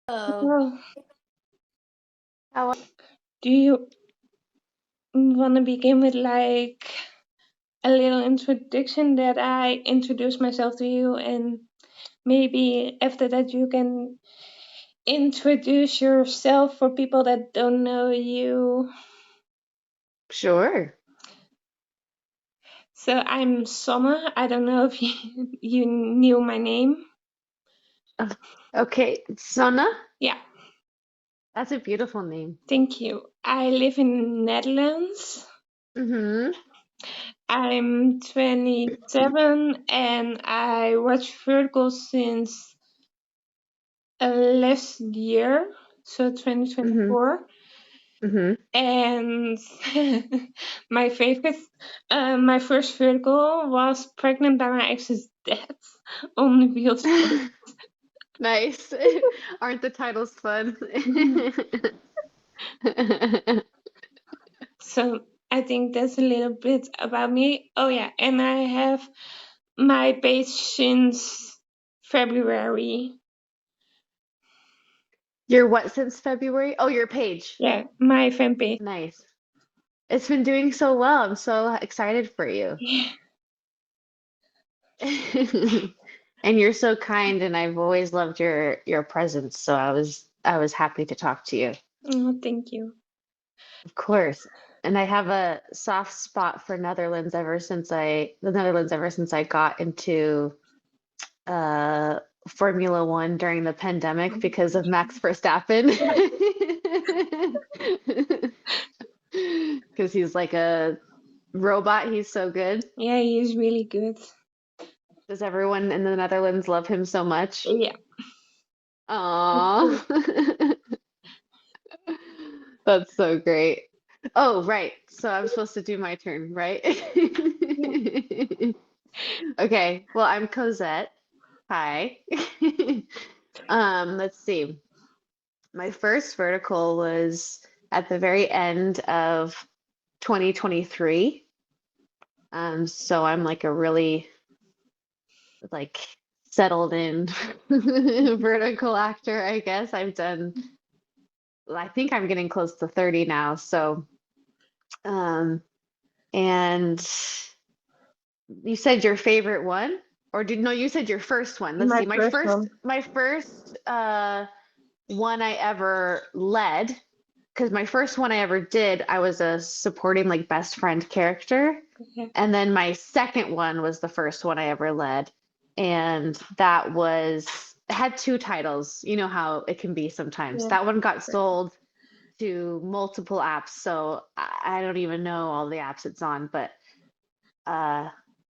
Oh, Well, how do you want to begin with like a little introduction that I introduce myself to you, and maybe after that you can introduce yourself for people that don't know you. Sure. So I'm Summer. I don't know if you knew my name. Uh, Okay, Sana, Yeah, that's a beautiful name. thank you. I live in Netherlands. Mm-hmm. I'm 27 and I watch Vertical since last year, so Mm-hmm. 2024. Mm-hmm. And my favorite, my first vertical was pregnant by my ex's dad on the wheelchair. Nice. Aren't the titles fun? So I think that's a little bit about me. Oh yeah, and I have my page since February. Your what since February? Oh, your page. Yeah, my fan page. Nice. It's been doing so well. I'm so excited for you. Yeah. And you're so kind, and I've always loved your presence, so I was happy to talk to you. Oh, thank you. Of course. And I have a soft spot for the Netherlands ever since I got into uh Formula One during the pandemic because of Max Verstappen. Because he's like a robot, he's so good. Yeah, he's really good. Does everyone in the Netherlands love him so much? Yeah. Aww. That's so great. Oh, right. So I'm supposed to do my turn, right? Okay. Well, I'm Cosette. Hi. Let's see. My first vertical was at the very end of 2023. So I'm like a really like settled in vertical actor, I guess. I think I'm getting close to 30 now. So, um, and you said your favorite one, or no, you said your first one. Let's My see. My first first, one. my first one I ever led, because my first one I ever did, I was a supporting like best friend character. Yeah. And then my second one was the first one I ever led. And that was it had two titles. You know how it can be sometimes. Yeah. That one got sold to multiple apps, so I don't even know all the apps it's on, but uh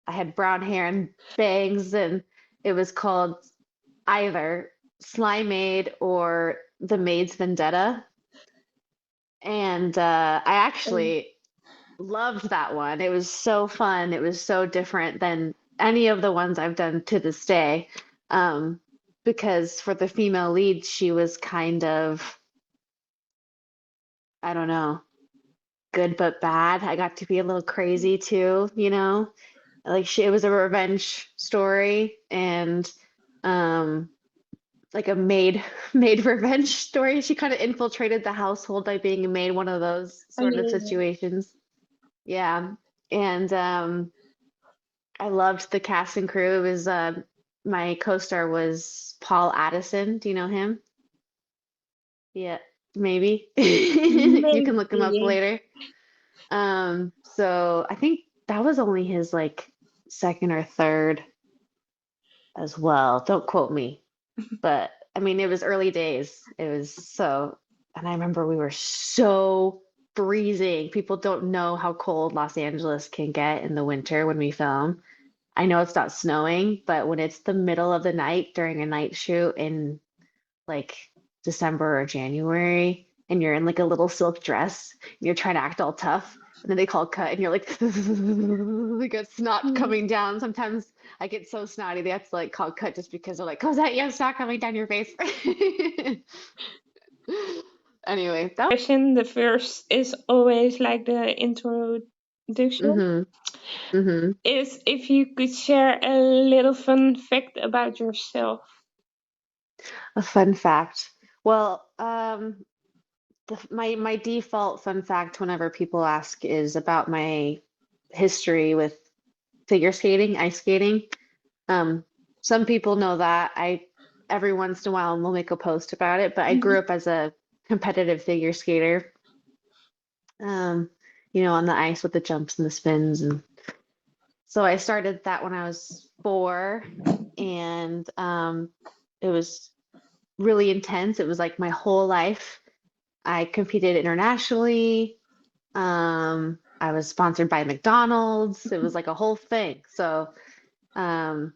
I had brown hair and bangs, and it was called either Slime Maid or The Maid's Vendetta. And I Um, actually loved that one. It was so fun. It was so different than any of the ones I've done to this day. Um, because for the female lead, she was kind of, I don't know, good but bad. I got to be a little crazy too, you know? Like it was a revenge story, and um like a maid revenge story. She kind of infiltrated the household by being a maid, one of those oh sort of yeah. situations. Yeah. And I loved the cast and crew. It was my co-star was Paul Addison. Do you know him? Yeah, maybe. You can look him up Maybe. later. So I think that was only his like second or third as well. Don't quote me. But I mean, it was early days. It was so, and I remember we were so freezing. People don't know how cold Los Angeles can get in the winter when we film. I know it's not snowing, but when it's the middle of the night during a night shoot in like December or January, and you're in like a little silk dress, and you're trying to act all tough, and then they call cut, and you're like, like a snot Mm. coming down. Sometimes I get so snotty they have to like call cut just because they're like, "Oh, is that you? Snot coming down your face." Anyway, that. Question, the first is always like the introduction. Mm-hmm. Mm-hmm. Is if you could share a little fun fact about yourself. A fun fact. Well, my default fun fact whenever people ask is about my history with figure skating, ice skating. Um, some people know that. I every once in a while will make a post about it, but I grew Mhm. up as a competitive figure skater. Um, on the ice with the jumps and the spins, and so I started that when I was 4, and it was really intense. It was like my whole life. I competed internationally. I was sponsored by McDonald's. It was like a whole thing. So, um,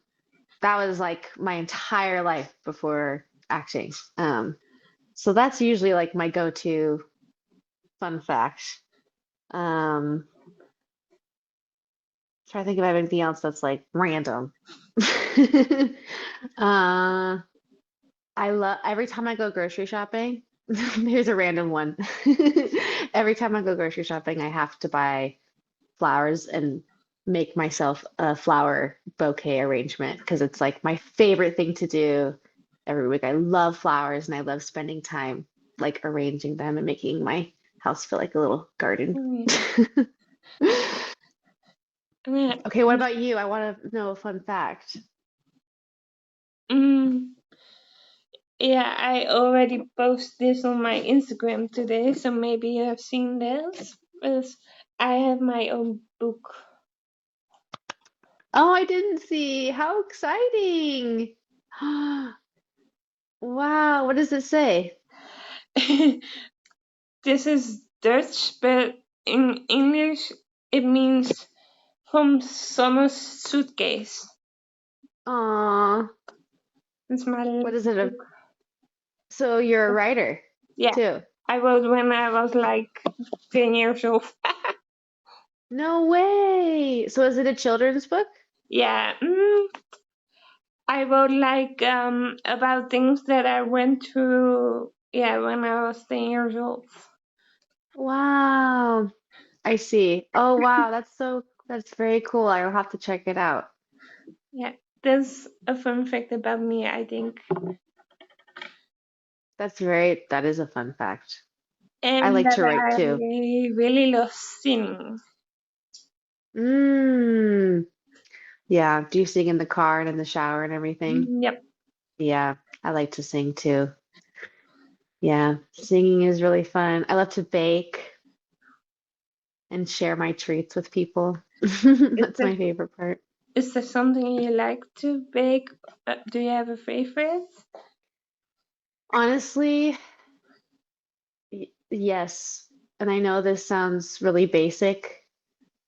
that was like my entire life before acting. So that's usually like my go-to fun fact. Try to think of anything else that's like random. Uh, I love every time I go grocery shopping. Here's a random one. Every time I go grocery shopping, I have to buy flowers and make myself a flower bouquet arrangement because it's like my favorite thing to do every week. I love flowers and I love spending time like arranging them and making my house feel like a little garden. Yeah. Yeah. Okay, what about you? I want to know a fun fact. Mm, yeah, I already posted this on my Instagram today, so maybe you have seen this. But I have my own book. Oh, I didn't see. How exciting. Wow, what does it say? This is Dutch, but in English it means from Summer's suitcase. Aw, It's my what is it? book. So you're a writer Yeah, too? I wrote when I was like 10 years old. No way. So is it a children's book? Yeah, I wrote like about things that I went through. Yeah, when I was 10 years old. Wow. I see. Oh, wow. That's very cool. I'll have to check it out. Yeah, that's a fun fact about me, I think. That is a fun fact. I And like that to write I too. really love singing. Mm. Yeah. Do you sing in the car and in the shower and everything? Yep. Yeah. I like to sing too. Yeah. Singing is really fun. I love to bake and share my treats with people. Is That's there my favorite part. is there something you like to bake? Do you have a favorite? Honestly, yes. And I know this sounds really basic,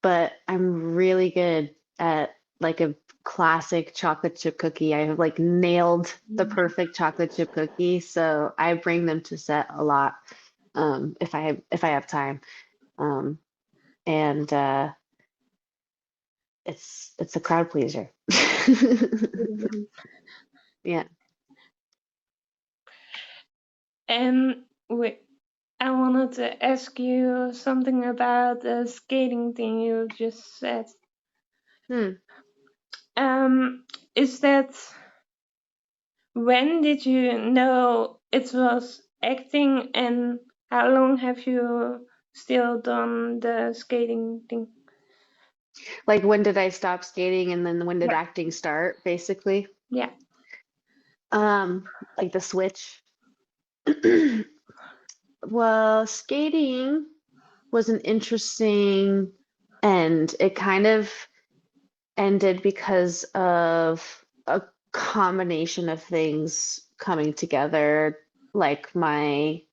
but I'm really good at like a classic chocolate chip cookie. I have like nailed the perfect chocolate chip cookie, so I bring them to set a lot if I have time. Um, and it's a crowd pleaser. Yeah. And wait, I wanted to ask you something about the skating thing you just said. Hmm. Is that when did you know it was acting, and how long have you still done the skating thing? Like when did I stop skating and then when did Yeah, acting start, basically? yeah, Like the switch. Well, skating was an interesting end. It kind of ended because of a combination of things coming together. Like I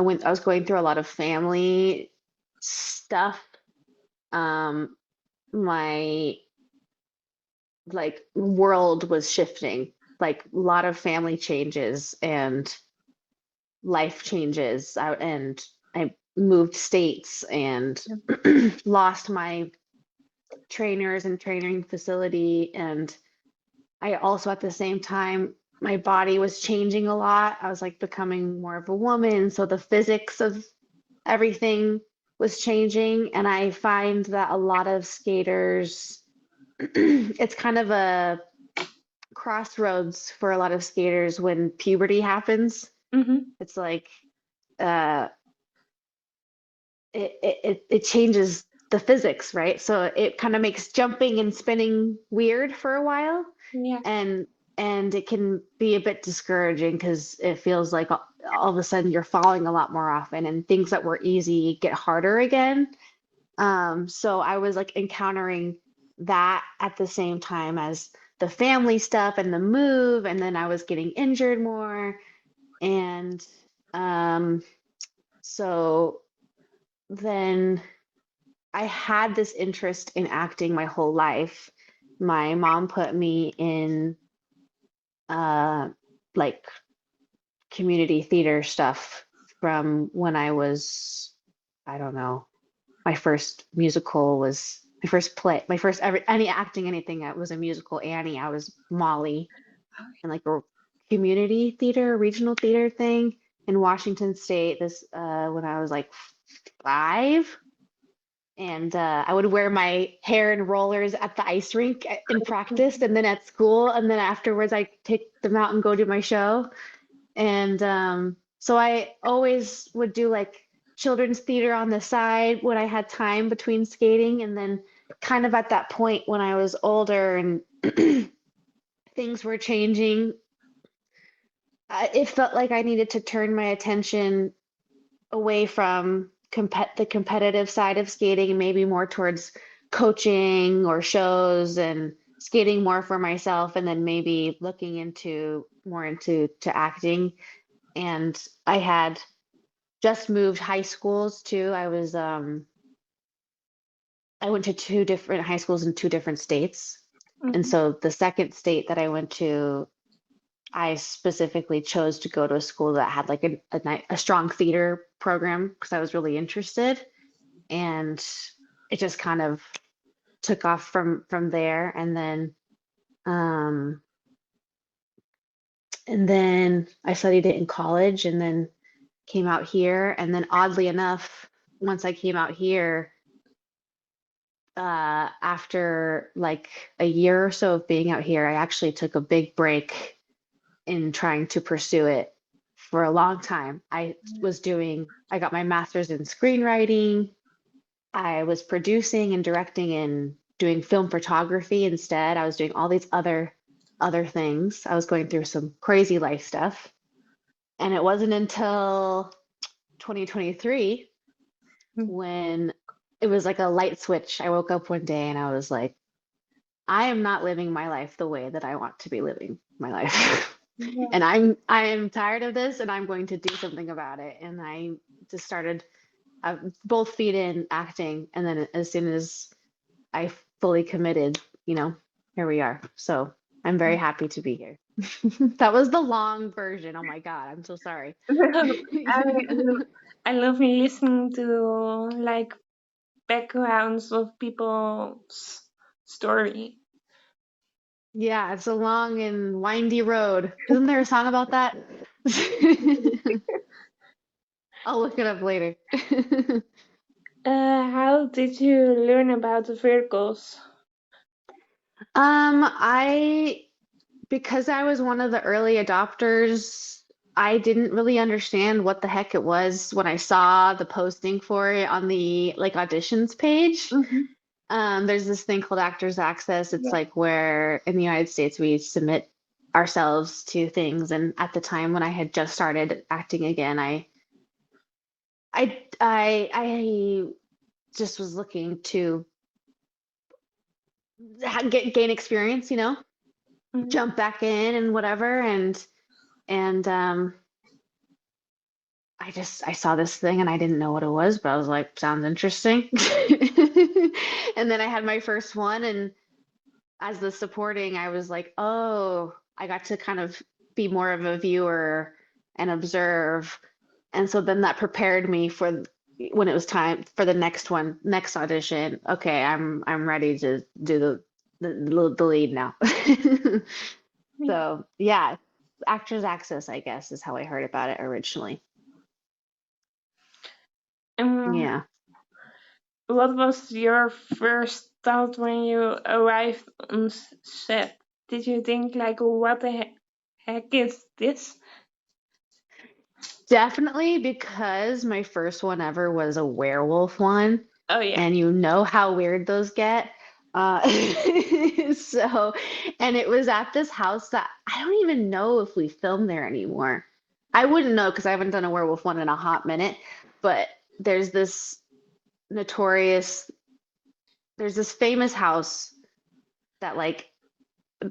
was going through a lot of family stuff. Um, my like world was shifting, like a lot of family changes and life changes out, and I moved states and lost my trainers and training facility. And I also, at the same time, my body was changing a lot. I was like becoming more of a woman. So the physics of everything was changing. And I find that a lot of skaters, it's kind of a crossroads for a lot of skaters when puberty happens. Mm-hmm. It's like uh it changes the physics, right? So it kind of makes jumping and spinning weird for a while, Yeah. and it can be a bit discouraging because it feels like all of a sudden you're falling a lot more often, and things that were easy get harder again. So I was like encountering that at the same time as the family stuff and the move, and then I was getting injured more, and um, so then I had this interest in acting my whole life. My mom put me in uh like community theater stuff from when I was, I don't know, my first musical was my first play, my first ever any acting anything. It was a musical Annie. I was Molly in like a community theater, regional theater thing in Washington State. This when I was like 5, and I would wear my hair in rollers at the ice rink in practice, and then at school, and then afterwards I take them out and go do my show. And so I always would do like children's theater on the side when I had time between skating, and then kind of at that point when I was older and things were changing, it felt like I needed to turn my attention away from the competitive side of skating and maybe more towards coaching or shows and skating more for myself, and then maybe looking into more into acting. And I had just moved high schools too. I went to two different high schools in two different states. And Mm-hmm. so the second state that I went to, I specifically chose to go to a school that had like a strong theater program because I was really interested. And it just kind of took off from there. Um and then I studied it in college, and then came out here. And then oddly enough, once I came out here, after like a year or so of being out here, I actually took a big break in trying to pursue it for a long time. I got my master's in screenwriting. I was producing and directing and doing film photography instead. I was doing all these other things. I was going through some crazy life stuff. And it wasn't until 2023 when it was like a light switch. I woke up one day and I was like, I am not living my life the way that I want to be living my life. Yeah. And I am tired of this, and I'm going to do something about it. And I just started both feet in acting, and then as soon as I fully committed, here we are. So I'm very happy to be here. That was the long version. Oh my God, I'm so sorry. I, I love listening to like backgrounds of people's story. Yeah, it's a long and windy road. Isn't there a song about that? I'll look it up later. How did you learn about the verticals? I because I was one of the early adopters, I didn't really understand what the heck it was when I saw the posting for it on the like auditions page. Mm-hmm. There's this thing called Actors Access. It's Yeah. like where in the United States we submit ourselves to things. And at the time when I had just started acting again, I just was looking to gain experience, Mm-hmm. jump back in and whatever. And I saw this thing and I didn't know what it was, but I was like, sounds interesting. And then I had my first one, and as the supporting, I was like, oh, I got to kind of be more of a viewer and observe. And so then that prepared me for when it was time for the next audition. Okay, I'm ready to do the lead now. Yeah. So yeah, Actors Access, I guess, is how I heard about it originally. Um, Yeah. what was your first thought when you arrived on set? Did you think like, what the heck is this? Definitely because my first one ever was a werewolf one, Oh yeah. and you know how weird those get. Uh, so, and it was at this house that I don't even know if we filmed there anymore. I wouldn't know because I haven't done a werewolf one in a hot minute, but there's this notorious, there's this famous house that like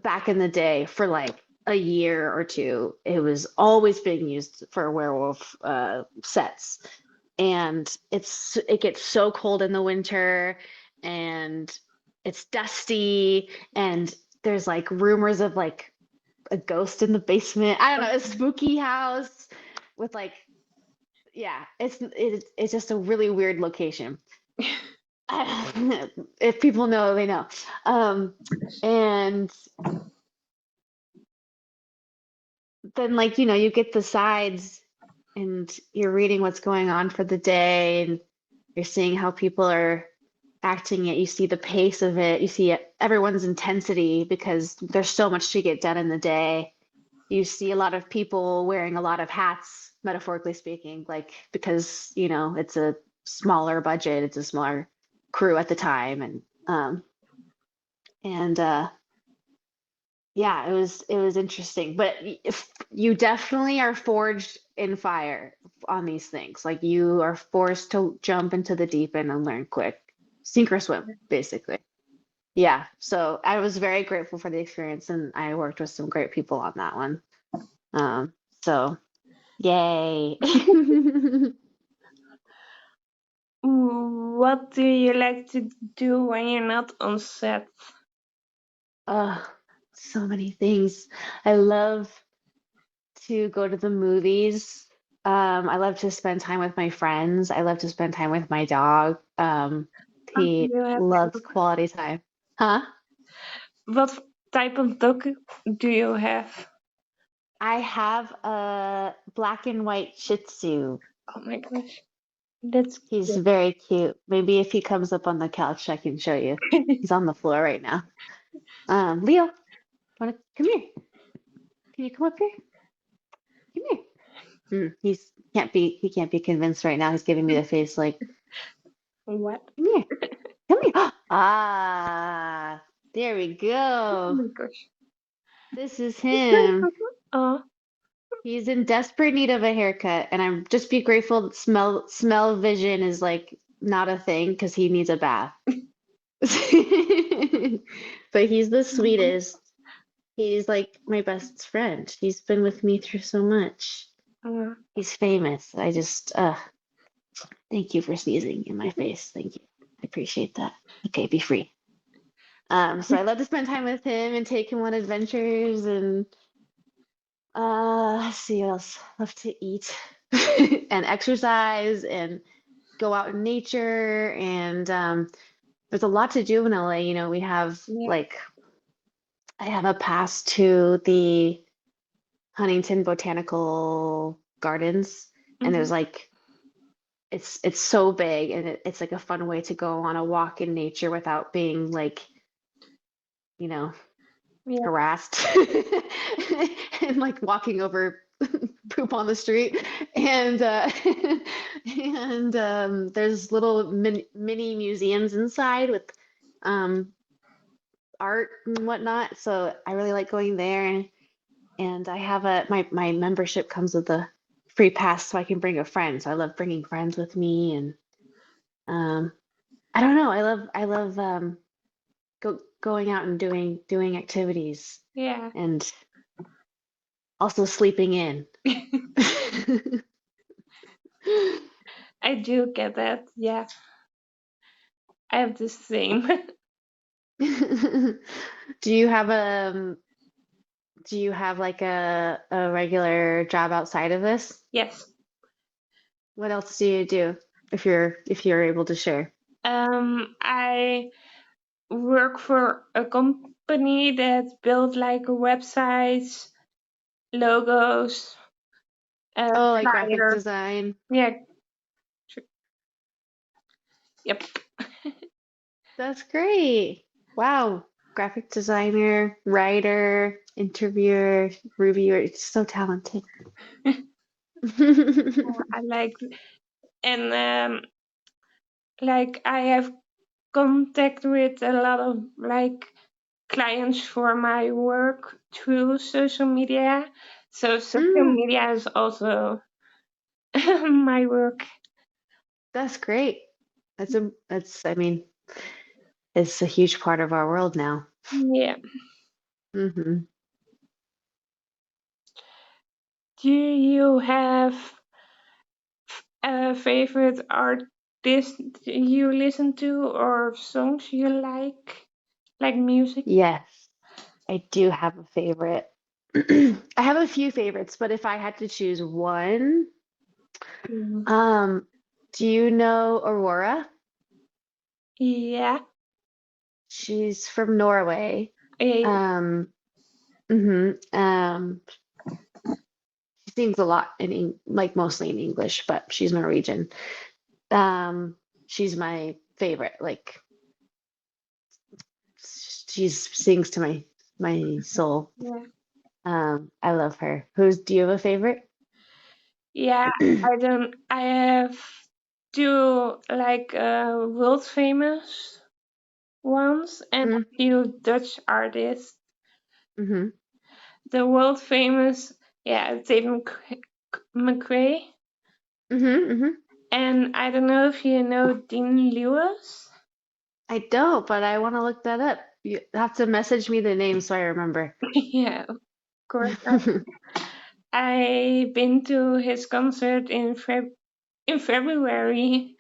back in the day for like a year or two, it was always being used for werewolf sets. And it gets so cold in the winter and it's dusty and there's like rumors of like a ghost in the basement. I don't know, a spooky house with like yeah, it's just a really weird location. If people know, they know. And then like, you get the sides and you're reading what's going on for the day and you're seeing how people are acting it. You see the pace of it. You see everyone's intensity because there's so much to get done in the day. You see a lot of people wearing a lot of hats, metaphorically speaking, like because, it's a smaller budget, it's a smaller crew at the time and yeah, it was interesting, but if you definitely are forged in fire on these things. Like you are forced to jump into the deep end and learn quick, sink or swim, basically. Yeah, so I was very grateful for the experience, and I worked with some great people on that one. Um, so yay. What do you like to do when you're not on set? Oh, so many things. I love to go to the movies. I love to spend time with my friends. I love to spend time with my dog. Oh, He you have loves quality time. Huh? what type of dog do you have? I have a black and white Shih Tzu. Oh my gosh, that's He's cute. very cute. Maybe if he comes up on the couch, I can show you. He's on the floor right now. Leo, wanna come here? Can you come up here? Come here. He can't be convinced right now. He's giving me the face like, What? come here. Come here. Ah, there we Oh go. my gosh. This is him. Oh, He's in desperate need of a haircut, and I'm just be grateful that smell vision is like not a thing because he needs a bath. But he's the sweetest. He's like my best friend. He's been with me through so much. uh, He's famous. I just thank you for sneezing in my face. Thank you. I appreciate that. Okay, be free. So I love to spend time with him and take him on adventures and let's see what else. Love to eat and exercise and go out in nature and there's a lot to do in LA. We have yeah. like I have a pass to the Huntington Botanical Gardens and Hmm. there's like it's so big and it's like a fun way to go on a walk in nature without being like, you know, Yeah. harassed and like walking over poop on the street and and there's little mini museums inside with um art and whatnot, so I really like going there and I have my membership comes with a free pass so I can bring a friend, so I love bringing friends with me and um I don't know, I love going out and doing activities Yeah. and also sleeping in. I do get that. Yeah. I have the same. Do you have do you have like a regular job outside of this? Yes. What else do you do if you're able to share? I work for a company that built like websites, logos, Oh, like graphic flyer. design. Yeah. tr- Yep. That's great. Wow. Graphic designer, writer, interviewer, reviewer. It's so talented. I like, and like I have contact with a lot of like clients for my work through social media. So social Mm, media is also my work. that's great. I mean, it's a huge part of our world now. Yeah. Hmm. Do you have a favorite artist you listen to or songs you like music? Yes, I do have a favorite. I have a few favorites, but if I had to choose one, Mm. um, do you know Aurora? Yeah. She's from Norway. Eh, Um, she sings a lot like mostly in English, but she's Norwegian. Um, she's my favorite. Like she sings to my soul. yeah. I love her. Do you have a favorite? Yeah. I have two like world famous ones and Mm, a few Dutch artists. mm-hmm, The world famous, yeah, David McRae. mm-hmm, mm-hmm. And I don't know if you know Dean Lewis. I don't, but I want to look that up. You have to message me the name so I remember. Yeah, of course. I've been to his concert in February.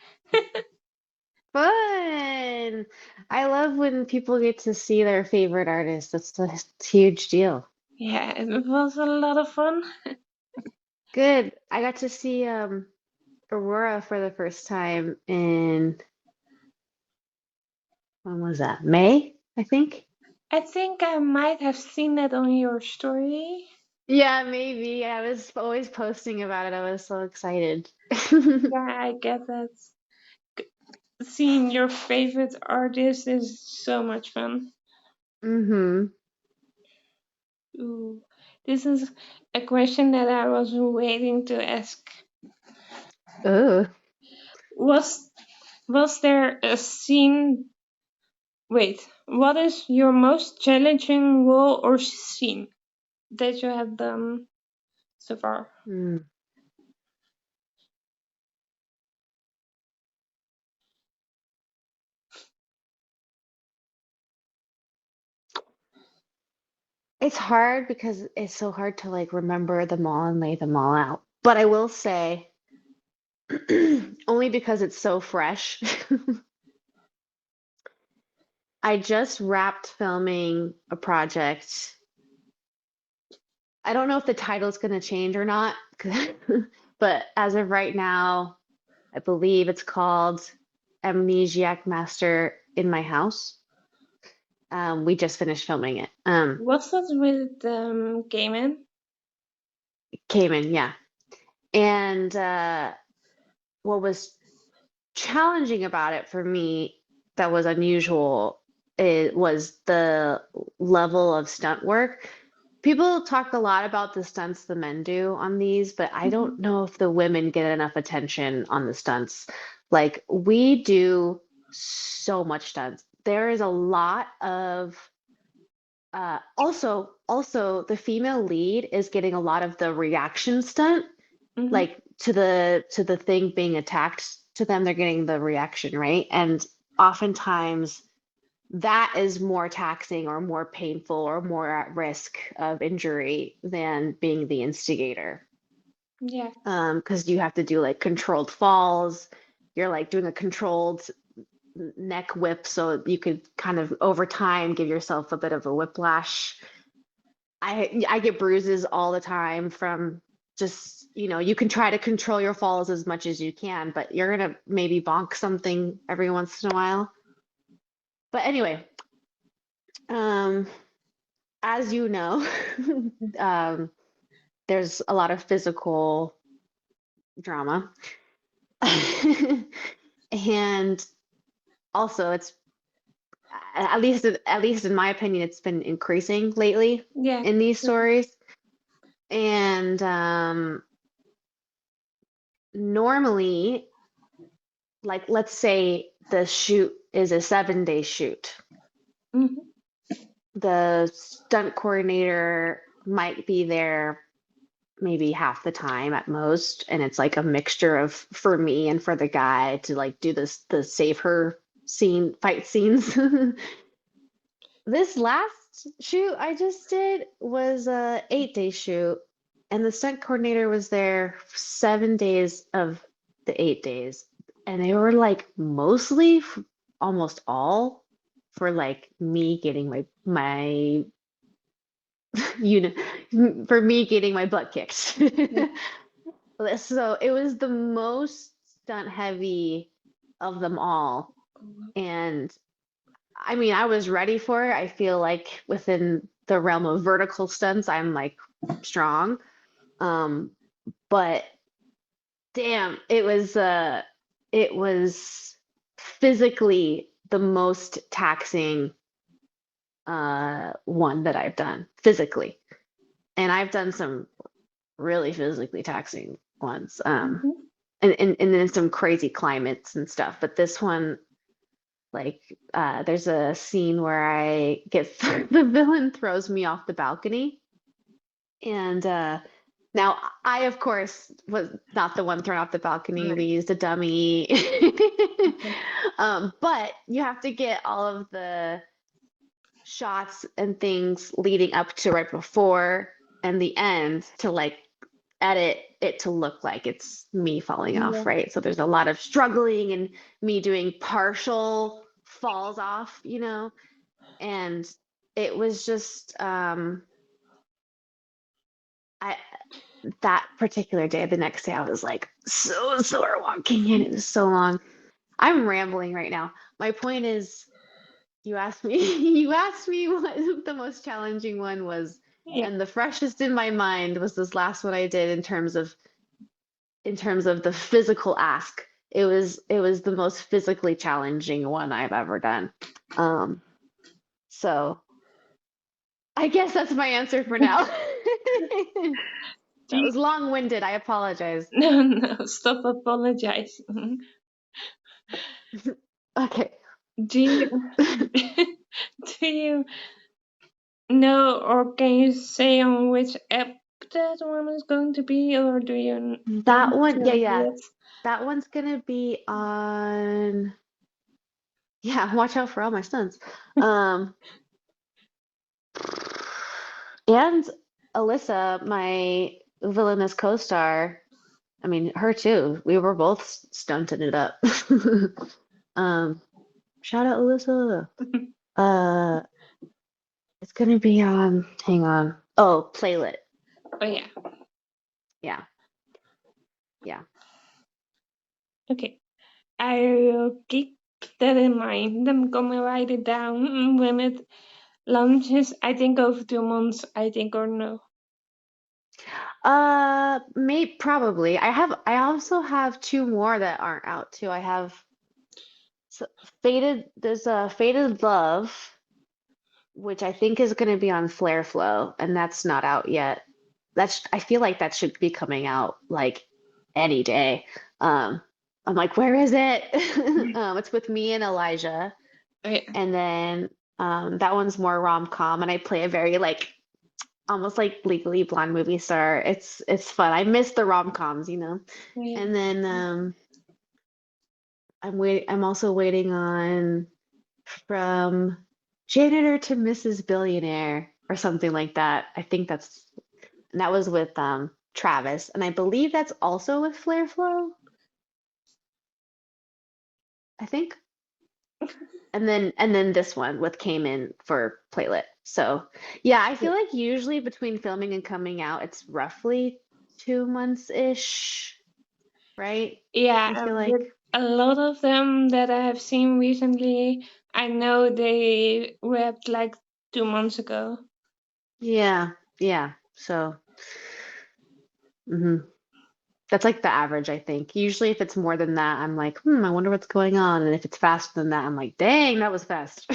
Fun. I love when people get to see their favorite artist. That's a huge deal. Yeah, it was a lot of fun. Good. I got to see Aurora for the first time in when was that? May, I think. I think I might have seen that on your story. Yeah, maybe. I was always posting about it. I was so excited. Yeah, I get that. Seeing your favorite artist is so much fun. Mm-hmm. Ooh, this is a question that I was waiting to ask. Oh. Was was there a scene? Wait, what is your most challenging role or scene that you have done so far? Hmm. It's hard because it's so hard to like remember them all and lay them all out. But I will say, only because it's so fresh, I just wrapped filming a project. I don't know if the title's going to change or not, but as of right now, I believe it's called Amnesiac Master in My House. We just finished filming it. Was that with Gaiman? Came in, yeah. And what was challenging about it for me that was unusual it was the level of stunt work. People talk a lot about the stunts the men do on these, but I don't Mhm. know if the women get enough attention on the stunts. Like we do so much stunts. There is a lot of also the female lead is getting a lot of the reaction stunt Mhm. like to the thing being attacked to them, they're getting the reaction, right? And oftentimes that is more taxing or more painful or more at risk of injury than being the instigator. Yeah. Because you have to do like controlled falls, you're like doing a controlled neck whip so you could kind of over time give yourself a bit of a whiplash. I get bruises all the time from just, you can try to control your falls as much as you can, but you're gonna maybe bonk something every once in a while. But anyway, um, as you know, um, there's a lot of physical drama. And also it's at least in my opinion, it's been increasing lately Yeah. in these stories. And normally, like let's say the shoot is a 7 day shoot. Mhm. The stunt coordinator might be there maybe half the time at most, and it's like a mixture of for me and for the guy to like do the save her fight scenes. This last shoot I just did was a 8 day shoot, and the stunt coordinator was there 7 days of the 8 days, and they were like mostly, almost all, for like me getting my you know, for me getting my butt kicked. Yeah. So it was the most stunt heavy of them all, and I mean, I was ready for it. I feel like within the realm of vertical stunts, I'm like strong. Um, but damn, it was physically the most taxing one that I've done physically. And I've done some really physically taxing ones. Mhm. And then some crazy climates and stuff. But this one, like, there's a scene where I get the villain throws me off the balcony, and now I, of course, was not the one thrown off the balcony. We Right. used a dummy, Okay. but you have to get all of the shots and things leading up to right before and the end to like edit it to look like it's me falling off, Yeah. right? So there's a lot of struggling and me doing partial falls off, and it was just I that particular day, the next day I was like so sore walking in. It was so long. I'm rambling right now. My point is you asked me you asked me what the most challenging one was, Yeah. and the freshest in my mind was this last one I did in terms of the physical ask. It was the most physically challenging one I've ever done. Um, so I guess that's my answer for now. Do That you, was long-winded. I apologize. no, no, stop apologizing. Okay. Do you, do you know, or can you say on which app that one is going to be, or do you That want one, to yeah, yeah. yet? That one's gonna be on, yeah, watch out for all my stunts. Um, and Alyssa, my villainous co-star, I mean, her too. We were both stunting it up. Um, shout out Alyssa. Uh, it's gonna be on, hang on. Oh, Playlit. Oh yeah. Yeah, yeah. Okay. I will keep that in mind. I'm gonna write it down when it launches. I think over 2 months. I think, or no. May probably. I also have two more that aren't out too. I have there's a Faded Love, which I think is going to be on Flare Flow, and that's not out yet. I feel like that should be coming out like any day. Um, I'm like, where is it? It's with me and Elijah, Oh yeah. and then that one's more rom-com, and I play a very like almost like Legally Blonde movie star. It's fun. I miss the rom-coms. Oh yeah. And then I'm also waiting on From Janitor to Mrs. Billionaire or something like that. I think and that was with Travis, and I believe that's also with Flare Flow, I think. And then this one with Cayman for Playlit. So yeah, I Yeah. feel like usually between filming and coming out, it's roughly 2 months-ish, right? Yeah, I feel but like. a lot of them that I have seen recently, I know they wrapped like 2 months ago. Yeah, yeah. So mhm. That's like the average, I think. Usually, if it's more than that, I'm like, I wonder what's going on. And if it's faster than that, I'm like, dang, that was fast.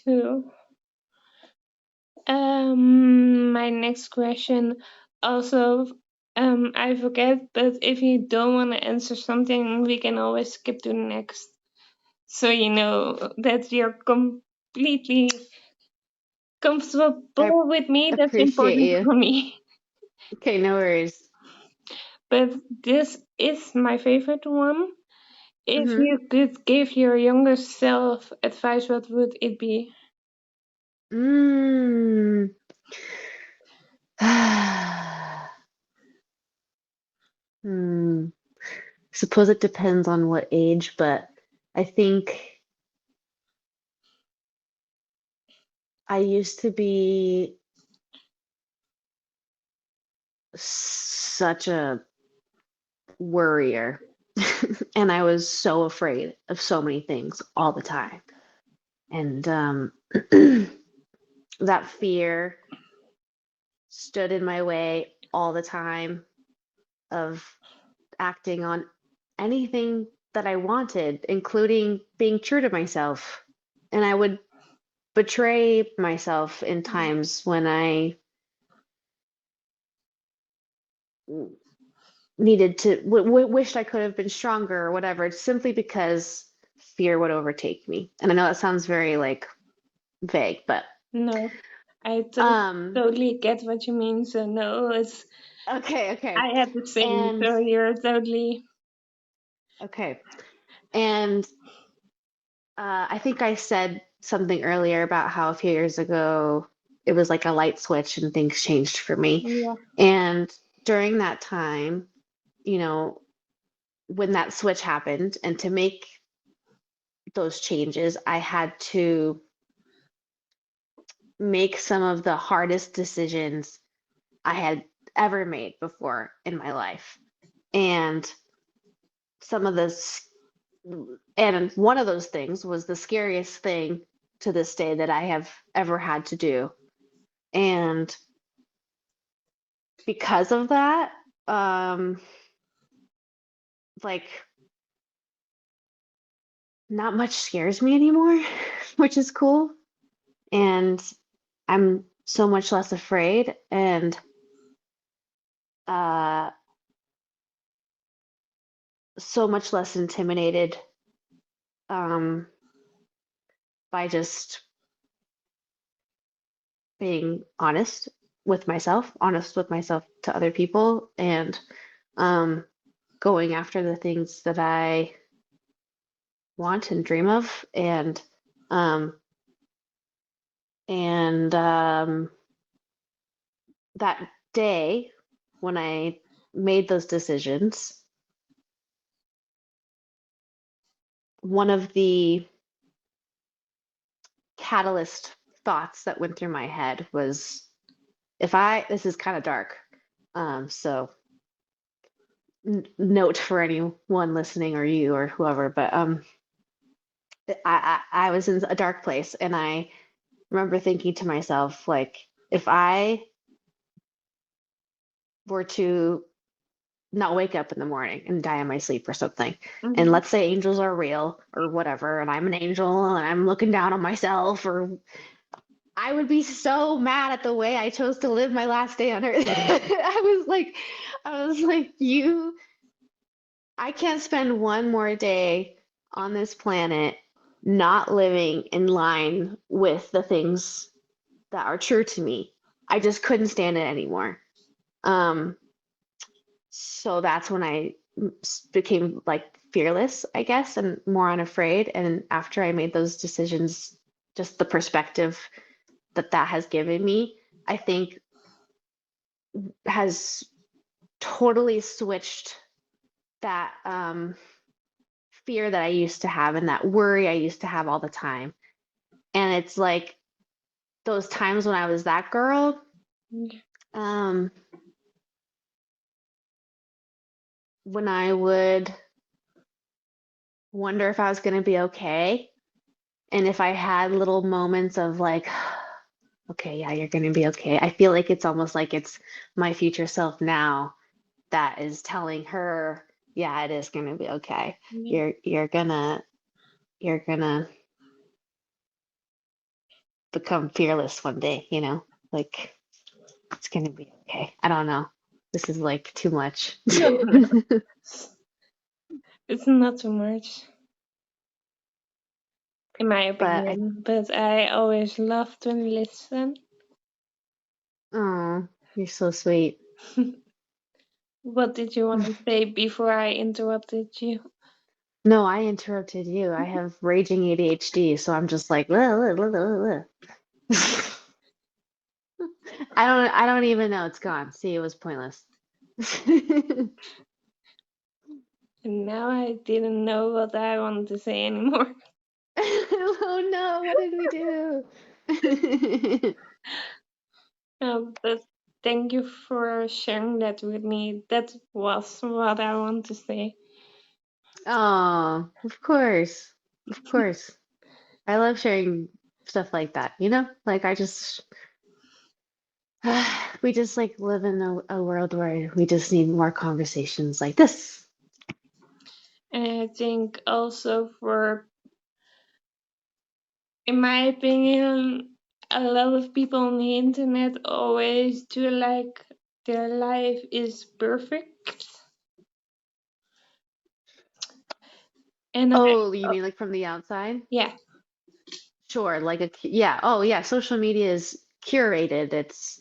True. My next question also I forget, but if you don't want to answer something, we can always skip to the next. So you know that you're completely I comfortable with me. That's appreciate important you. for me. Okay, no worries. But this is my favorite one. If Mm-hmm. you could give your younger self advice, what would it be? Mm. Hmm. Suppose it depends on what age, but I think I used to be such a worrier, and I was so afraid of so many things all the time. And that fear stood in my way all the time of acting on anything that I wanted, including being true to myself. And I would betray myself in times when I needed to wished I could have been stronger or whatever, simply because fear would overtake me. And I know that sounds very like vague, but No, I um totally get what you mean. So no, it's okay. I had the same. And So you're totally okay. And I think I said something earlier about how a few years ago it was like a light switch and things changed for me. yeah. And during that time, you know, when that switch happened and to make those changes, I had to make some of the hardest decisions I had ever made before in my life. And some of this, and one of those things was the scariest thing to this day that I have ever had to do. And because of that, um, like not much scares me anymore, which is cool. And I'm so much less afraid and uh, so much less intimidated um, by just being honest with myself to other people, and um, going after the things that I want and dream of, um, and that day when I made those decisions, one of the catalyst thoughts that went through my head was if I, this is kind of dark, so note for anyone listening or you or whoever, but I was in a dark place and I remember thinking to myself, like, if I were to not wake up in the morning and die in my sleep or something, and Mhm. let's say angels are real or whatever, and I'm an angel and I'm looking down on myself, or I would be so mad at the way I chose to live my last day on earth. I was like, I can't spend one more day on this planet not living in line with the things that are true to me. I just couldn't stand it anymore. Um, so that's when I became like fearless, I guess, and more unafraid. And after I made those decisions, just the perspective that that has given me, I think has totally switched that fear that I used to have and that worry I used to have all the time. And it's like those times when I was that girl, um, when I would wonder if I was going to be okay. And if I had little moments of like, okay, yeah, you're going to be okay. I feel like it's almost like it's my future self now that is telling her, yeah, it is going to be okay. Yeah. You're gonna become fearless one day, you know? Like it's going to be okay. I don't know. this is like too much. No, no, it's not too much, in my But I, opinion. But I always love to listen. oh, you're so sweet. What did you want to say before I interrupted you? No, I interrupted you. I have raging ADHD, so I'm just like, "Blah, blah, blah, blah, blah." I don't even know it's gone. See, it was pointless. And now I didn't know what I wanted to say anymore. Oh no, what did we do? But thank you for sharing that with me. That was what I want to say. Oh, of course. Of course. I love sharing stuff like that, you know? Like I just we just like live in a world where we just need more conversations like this. And I think also in my opinion, a lot of people on the internet always do like their life is perfect. And Oh, you mean like from the outside? yeah, Sure, like yeah. Oh, yeah, social media is curated. It's,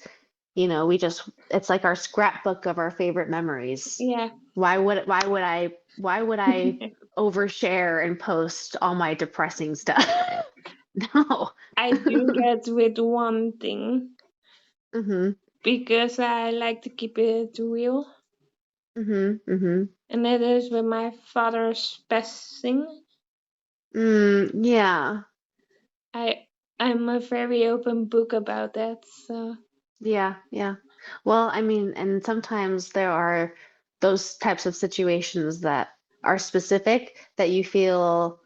it's like our scrapbook of our favorite memories. yeah. Why would I overshare and post all my depressing stuff? No. I do that with one thing Mm-hmm. because I like to keep it real. Mm-hmm. Mm-hmm. And that is with my father's passing. Yeah. I I'm a very open book about that. So Yeah. Yeah. Well, I mean, and sometimes there are those types of situations that are specific that you feel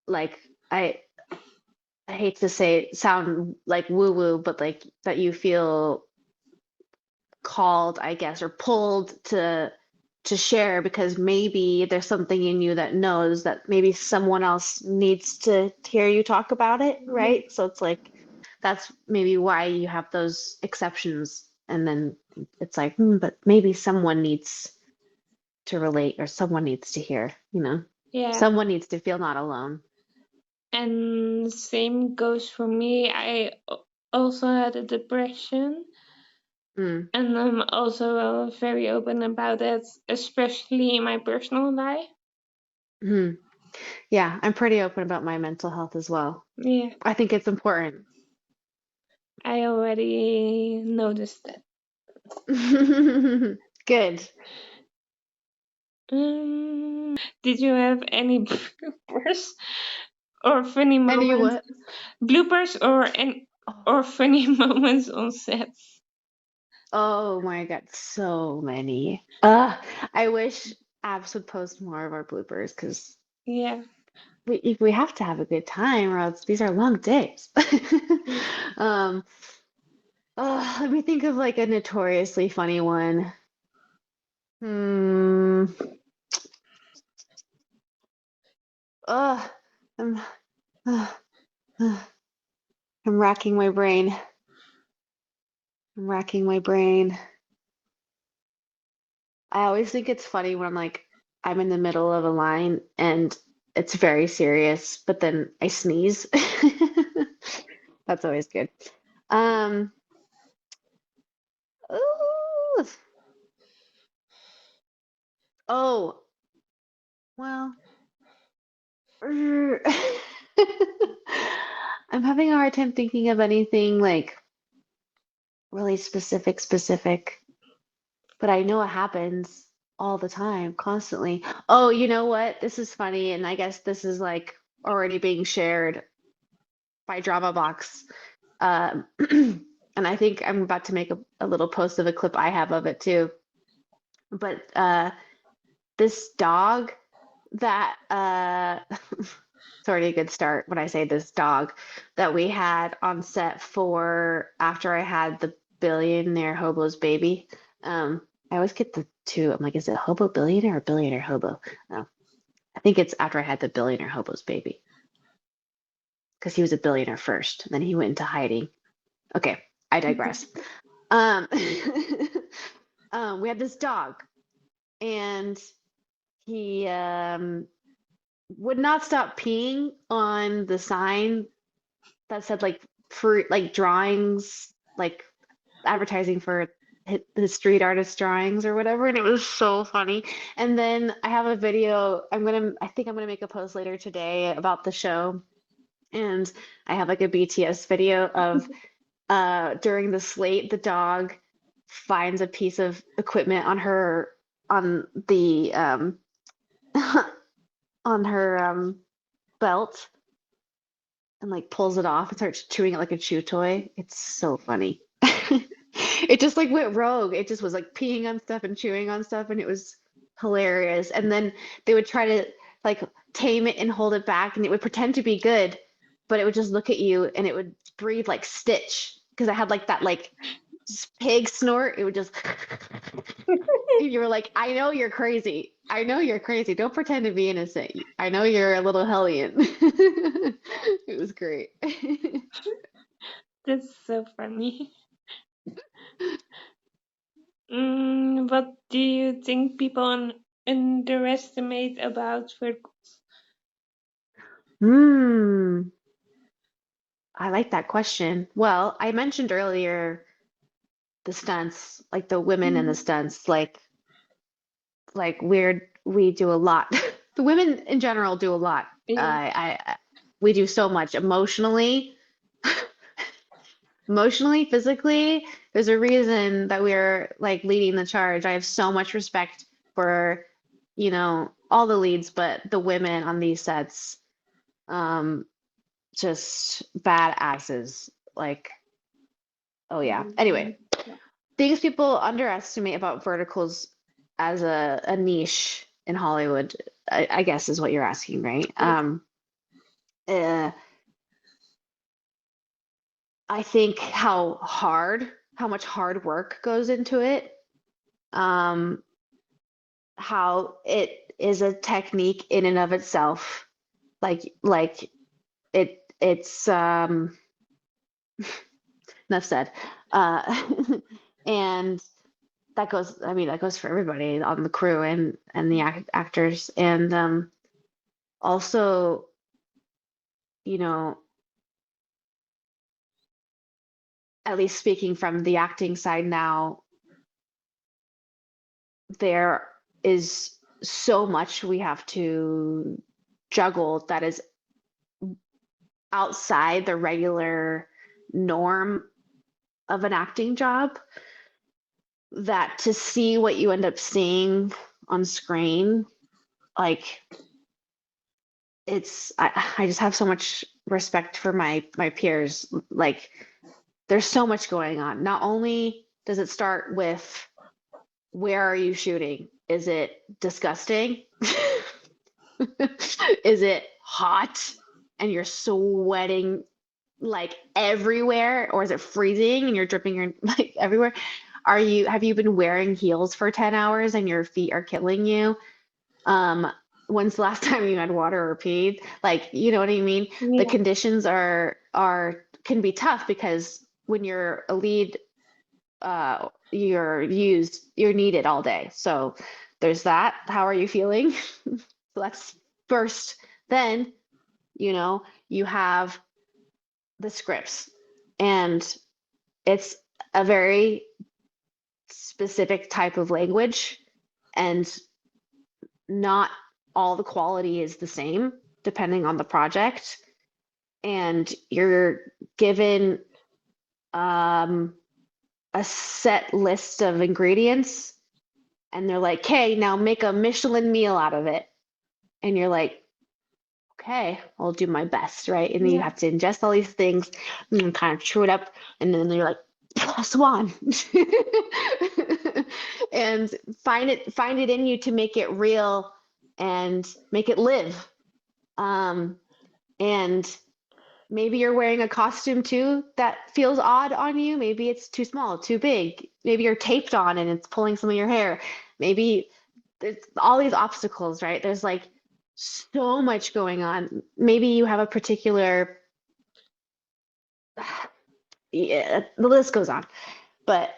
like I hate to say sound like woo woo, but like that you feel called, I guess, or pulled to share because maybe there's something in you that knows that maybe someone else needs to hear you talk about it, yeah, right? So it's like that's maybe why you have those exceptions, and then it's like, but maybe someone needs to relate or someone needs to hear, you know? yeah. Someone needs to feel not alone. And same goes for me. Also had a depression, Mm, and I'm also very open about that, especially in my personal life. mhm. Yeah, I'm pretty open about my mental health as well. Yeah, I think it's important. I already noticed that. Good. Did you have any bloopers or funny Any moments? what? Bloopers Oh, or funny moments on sets? oh my God, so many. I wish apps would post more of our bloopers because Yeah. we have to have a good time, or else these are long days. Um, let me think of like a notoriously funny one. Hmm. Oh, I'm, uh, I'm racking my brain. I'm racking my brain. I always think it's funny when I'm in the middle of a line and it's very serious, but then I sneeze. That's always good. Um, ooh, oh, well, I'm having a hard time thinking of anything like really specific, but I know it happens all the time, constantly. Oh, you know what? This is funny, and I guess this is like already being shared by Drama Box. And I think I'm about to make a little post of a clip I have of it too. But this dog that it's already a good start when I say this dog that we had on set for after I had the billionaire hobo's baby. I always get the two. I'm like, is it hobo billionaire or billionaire hobo? No, I think it's after I had the billionaire hobo's baby because he was a billionaire first, and then he went into hiding. Okay, I digress. Um, we had this dog, and he would not stop peeing on the sign that said like for like drawings, like advertising for the street artist drawings or whatever, and it was so funny. And then I have a video. I think I'm gonna make a post later today about the show, and I have like a BTS video of during the slate, the dog finds a piece of equipment on the on her belt and like pulls it off and starts chewing it like a chew toy. It's so funny. It just like went rogue. It just was like peeing on stuff and chewing on stuff, and it was hilarious. And then they would try to like tame it and hold it back, and it would pretend to be good, but it would just look at you and it would breathe like Stitch because I had like that like pig snort. It would just you were like, I know you're crazy. I know you're crazy. Don't pretend to be innocent. I know you're a little hellion. It was great. That's so funny. What do you think people underestimate about verticals? Hmm. I like that question. Well, I mentioned earlier the stunts, like the women and the Mm, stunts, like we do a lot. The women in general do a lot. yeah. We do so much emotionally, physically. There's a reason that we're like leading the charge. I have so much respect for, all the leads, but the women on these sets, um, just badasses. Like, oh yeah. Anyway, Mm, yeah. things people underestimate about verticals as a niche in Hollywood, I guess is what you're asking, right? Yeah. Uh, I think how much hard work goes into it, um, how it is a technique in and of itself. Like it's enough said. And I mean, that goes for everybody on the crew and the actors. And also, you know, at least speaking from the acting side now, there is so much we have to juggle that is outside the regular norm of an acting job, that to see what you end up seeing on screen, like I just have so much respect for my peers. Like there's so much going on. Not only does it start with where are you shooting? Is it disgusting? Is it hot and you're sweating like everywhere, or is it freezing and you're dripping your like everywhere? Have you been wearing heels for 10 hours and your feet are killing you? Um, when's the last time you had water or peed? Like, you know what I mean? The Yeah. conditions are can be tough because when you're a lead, you're needed all day. So there's that. How are you feeling? So that's first. Then, you have the scripts, and it's a very specific type of language, and not all the quality is the same depending on the project. And you're given um, a set list of ingredients, and they're like, "Hey, now make a Michelin meal out of it." And you're like, "Okay, I'll do my best," right? And then you Yeah. have to ingest all these things and kind of chew it up, and then you're like, "Swan," and find it in you to make it real and make it live. Um, and maybe you're wearing a costume too that feels odd on you. Maybe it's too small, too big. Maybe you're taped on and it's pulling some of your hair. Maybe it's all these obstacles, right? There's like so much going on. Maybe you have a particular, yeah, the list goes on. But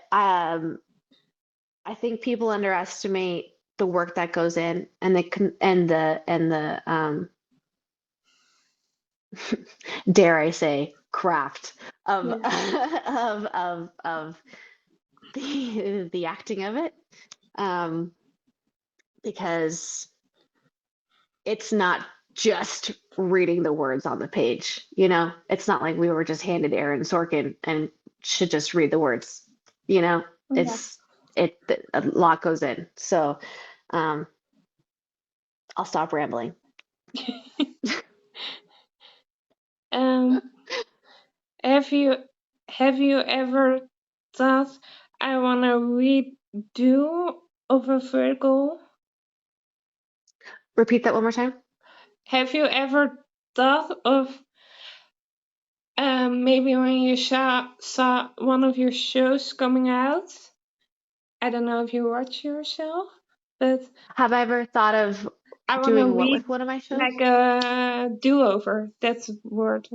I think people underestimate the work that goes in and the dare I say craft of Yeah. of the acting of it. Um, because it's not just reading the words on the page, you know? It's not like we were just handed Aaron Sorkin and should just read the words, you know? Yeah. It's a lot goes in. So, um, I'll stop rambling. um, have you have you ever thought I want to redo of a vertical? Repeat that one more time. Have you ever thought of maybe when you saw one of your shows coming out? I don't know if you watch yourself, but Have I ever thought of I want to doing what read with one of my shows? like a do-over. That's the word.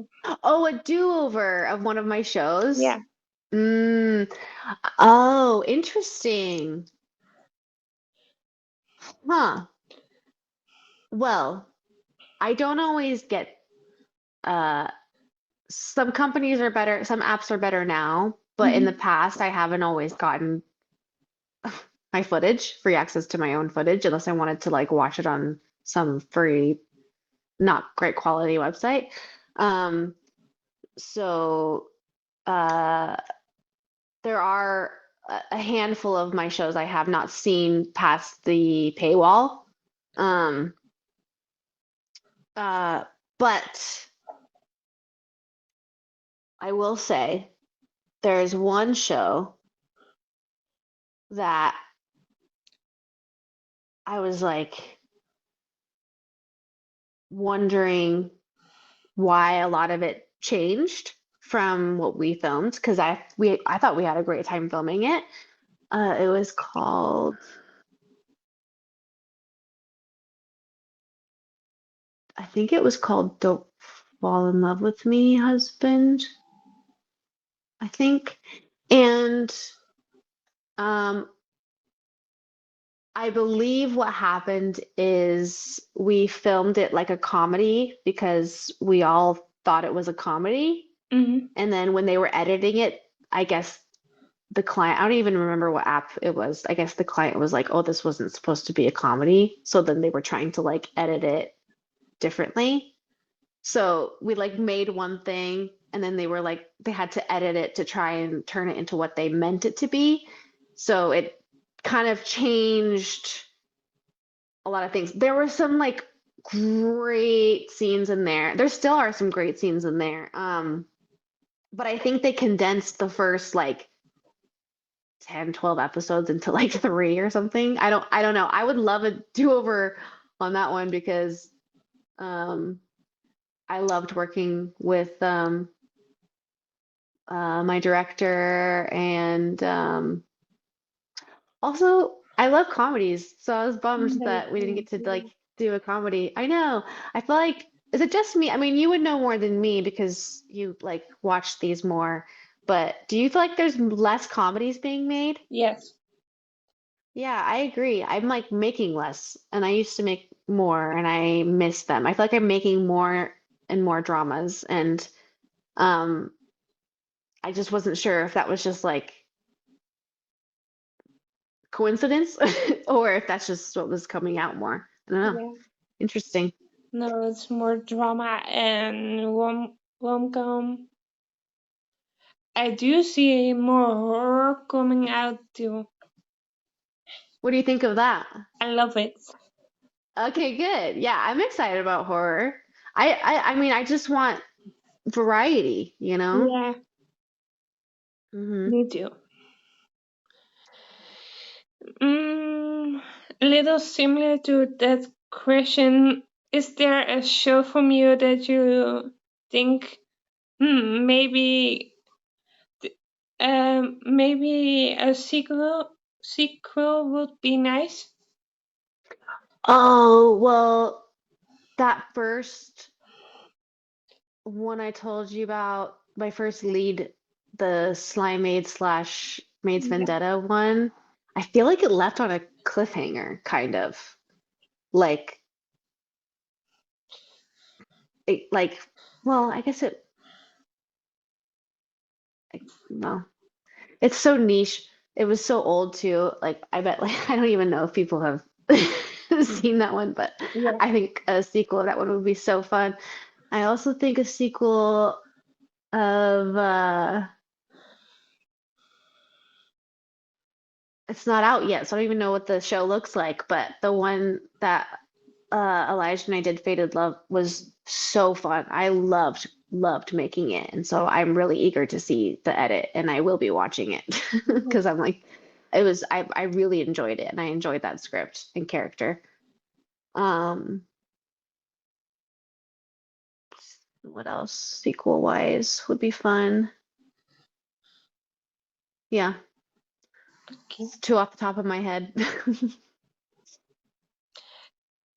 Oh, a do-over of one of my shows? Yeah. Mm. Oh, interesting. Huh. Well, I don't always get uh some companies are better, some apps are better now, but in the Mhm. past I haven't always gotten my footage, free access to my own footage, unless I wanted to like watch it on some free, not great quality website. Um, so uh there are a handful of my shows I have not seen past the paywall. Um, uh, but I will say there's one show that I was like wondering why a lot of it changed from what we filmed because I thought we had a great time filming it. It was called I think it was called Don't Fall in Love with Me, Husband, I think. And um I believe what happened is we filmed it like a comedy because we all thought it was a comedy. Mhm. And then when they were editing it, I guess the client, I don't even remember what app it was. I guess the client was like, oh, this wasn't supposed to be a comedy. So then they were trying to like edit it differently. So we like made one thing and then they were like, they had to edit it to try and turn it into what they meant it to be. So it kind of changed a lot of things. There were some like great scenes in there. There still are some great scenes in there. But I think they condensed the first like 10, 12 episodes into like three or something. I don't know. I would love a do-over on that one because um I loved working with my director and also I love comedies. So I was bummed That is that we didn't me get to like too. do a comedy. I know. I feel like is it just me? I mean, you would know more than me because you like watch these more, but do you feel like there's less comedies being made? Yes. Yeah, I agree. I'm like making less, and I used to make more, and I miss them. I feel like I'm making more and more dramas, and um, I just wasn't sure if that was just like coincidence or if that's just what was coming out more. I don't know. Yeah. Interesting. No, it's more drama and rom-com. I do see more horror coming out too. What do you think of that? I love it. Okay, good. Yeah, I'm excited about horror. I mean, I just want variety, you know? Yeah, Hmm. me too. Mm, a little similar to that question. Is there a show from you that you think, maybe, maybe a sequel would be nice? Oh, well, that first one I told you about, my first lead, the Slime Maid slash Maid's Yeah. Vendetta one, I feel like it left on a cliffhanger, kind of. Like like well, I guess it well, it's so niche. It was so old too. Like I bet like I don't even know if people have seen that one, but Yeah. I think a sequel of that one would be so fun. I also think a sequel of it's not out yet, so I don't even know what the show looks like, but the one that Elijah and I did, Fated Love, was so fun. I loved making it, and so I'm really eager to see the edit, and I will be watching it Mhm. because I'm like, it was I really enjoyed it, and I enjoyed that script and character. Um, what else sequel wise would be fun? Yeah, Okay. it's two off the top of my head.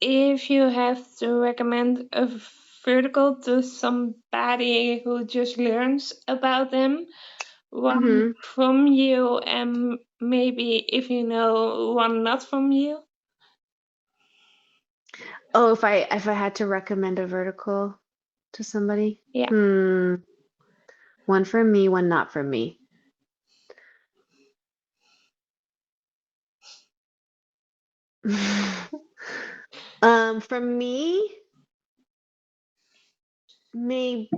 If you have to recommend a vertical to somebody who just learns about them, one hmm from you and maybe if you know one not from you. Oh, if I had to recommend a vertical to somebody, Yeah. one from me, one not from me. For me, maybe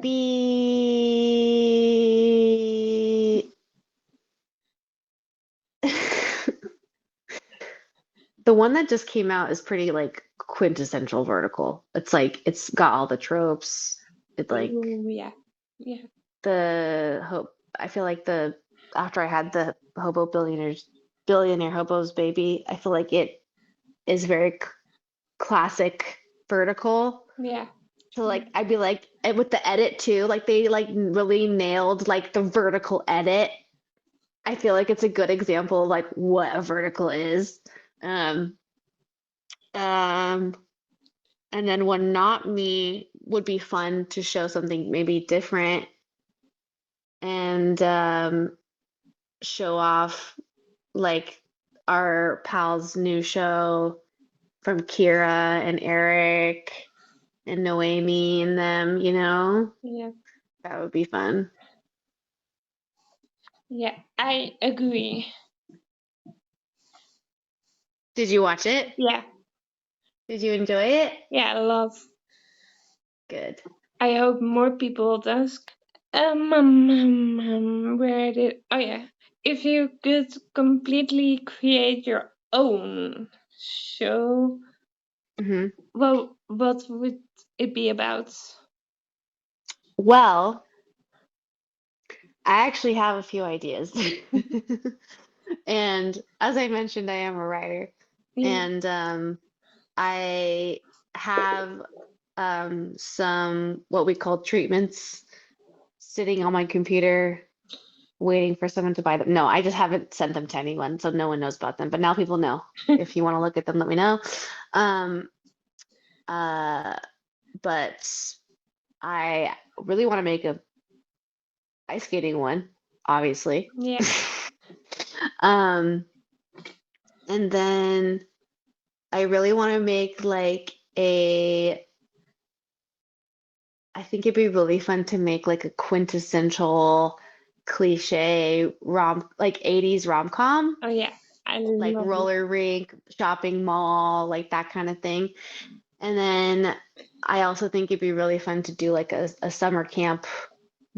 the one that just came out is pretty like quintessential vertical. It's like it's got all the tropes. It like Ooh, yeah. Yeah. the hope. I feel like the after I had the hobo billionaire hobo's baby, I feel like it is very classic vertical. Yeah. So like I'd be like with the edit too, like they like really nailed like the vertical edit. I feel like it's a good example of like what a vertical is. Um, um, and then when not me would be fun to show something maybe different and show off like our pals' new show from Kira and Eric and Noemi and them, you know? Yeah. That would be fun. Yeah. I agree. Did you watch it? Yeah. Did you enjoy it? Yeah. A lot. Good. I hope more people does. Where did? Oh yeah. If you could completely create your own show, hmm what would it be about? Well, I actually have a few ideas. And as I mentioned, I am a writer. Yeah. And I have some what we call treatments sitting on my computer waiting for someone to buy them. No, I just haven't sent them to anyone, so no one knows about them. But now people know. If you want to look at them, let me know. Um, uh, but I really want to make a ice skating one, obviously. Yeah. Um, and then I really want to make like I think it'd be really fun to make like a quintessential cliche like 80s rom-com, Oh yeah. I like love it. roller rink, shopping mall, like that kind of thing. And then I also think it'd be really fun to do like a summer camp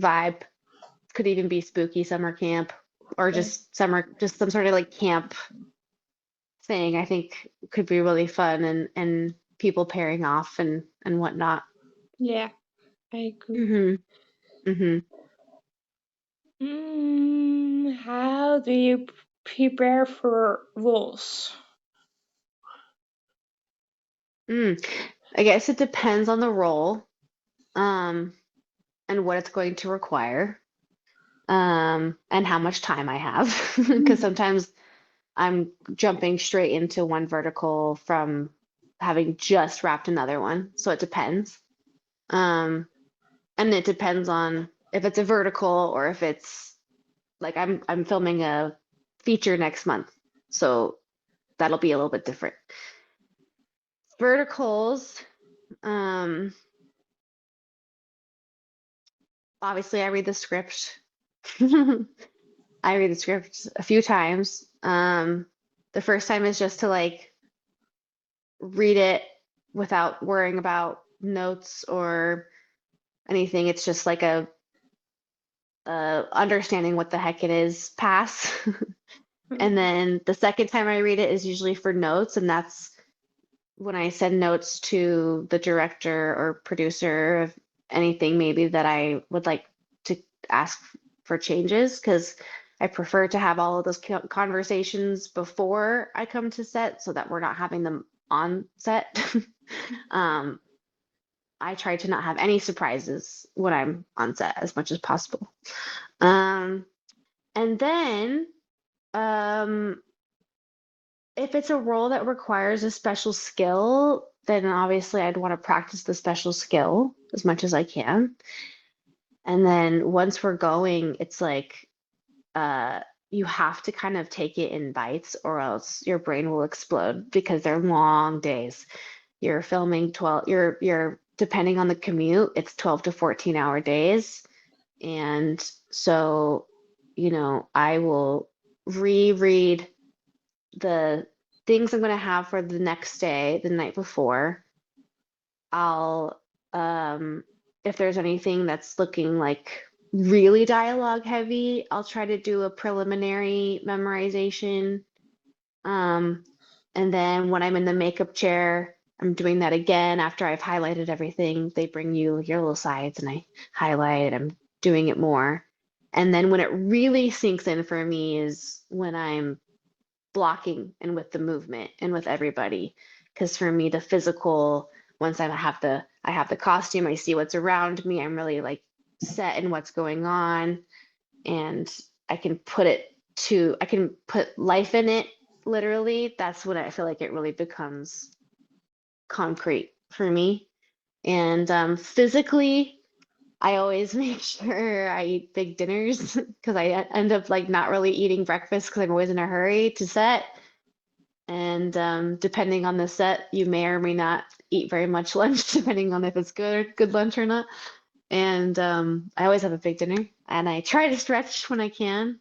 vibe. Could even be spooky summer camp or Yeah. just some sort of like camp thing. I think could be really fun and people pairing off and whatnot. Yeah. I agree. hmm hmm How do you prepare for roles? Mm. I guess it depends on the role, um, and what it's going to require, and how much time I have. Because Mm. sometimes I'm jumping straight into one vertical from having just wrapped another one. So it depends. Um, and it depends on if it's a vertical or if it's like I'm filming a feature next month. So that'll be a little bit different. Verticals, um, obviously I read the script. I read the script a few times. The first time is just to like read it without worrying about notes or anything. It's just like a understanding what the heck it is pass. And then the second time I read it is usually for notes, and that's when I send notes to the director or producer of anything maybe that I would like to ask for changes, because I prefer to have all of those conversations before I come to set so that we're not having them on set. um, I try to not have any surprises when I'm on set as much as possible. Um, and then um, if it's a role that requires a special skill, then obviously I'd want to practice the special skill as much as I can. And then once we're going, it's like uh, you have to kind of take it in bites or else your brain will explode because they're long days. You're filming 12, you're depending on the commute, it's 12 to 14-hour days. And so, I will reread the things I'm going to have for the next day, the night before. I'll, if there's anything that's looking like really dialogue heavy, I'll try to do a preliminary memorization. Um, and then when I'm in the makeup chair, I'm doing that again after I've highlighted everything. They bring you your little sides and I highlight, I'm doing it more. And then when it really sinks in for me is when I'm blocking and with the movement and with everybody. Because for me, the physical, once I have the costume, I see what's around me, I'm really like set in what's going on, and I can put life in it, literally. That's when I feel like it really becomes concrete for me. And physically, I always make sure I eat big dinners because I end up like not really eating breakfast because I'm always in a hurry to set. And depending on the set, you may or may not eat very much lunch, depending on if it's good lunch or not. And I always have a big dinner, and I try to stretch when I can.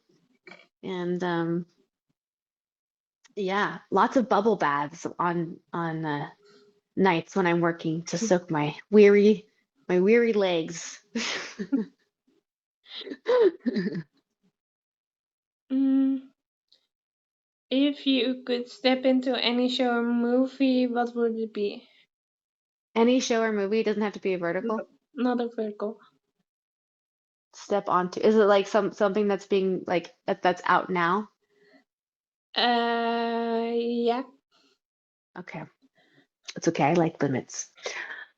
And yeah, lots of bubble baths on nights when I'm working to soak my weary legs. Mm, if you could step into any show or movie, what would it be? Any show or movie doesn't have to be a No, vertical. not a vertical. Step onto. Is it like something that's being like that's out now? Yeah. Okay, it's okay. I like limits.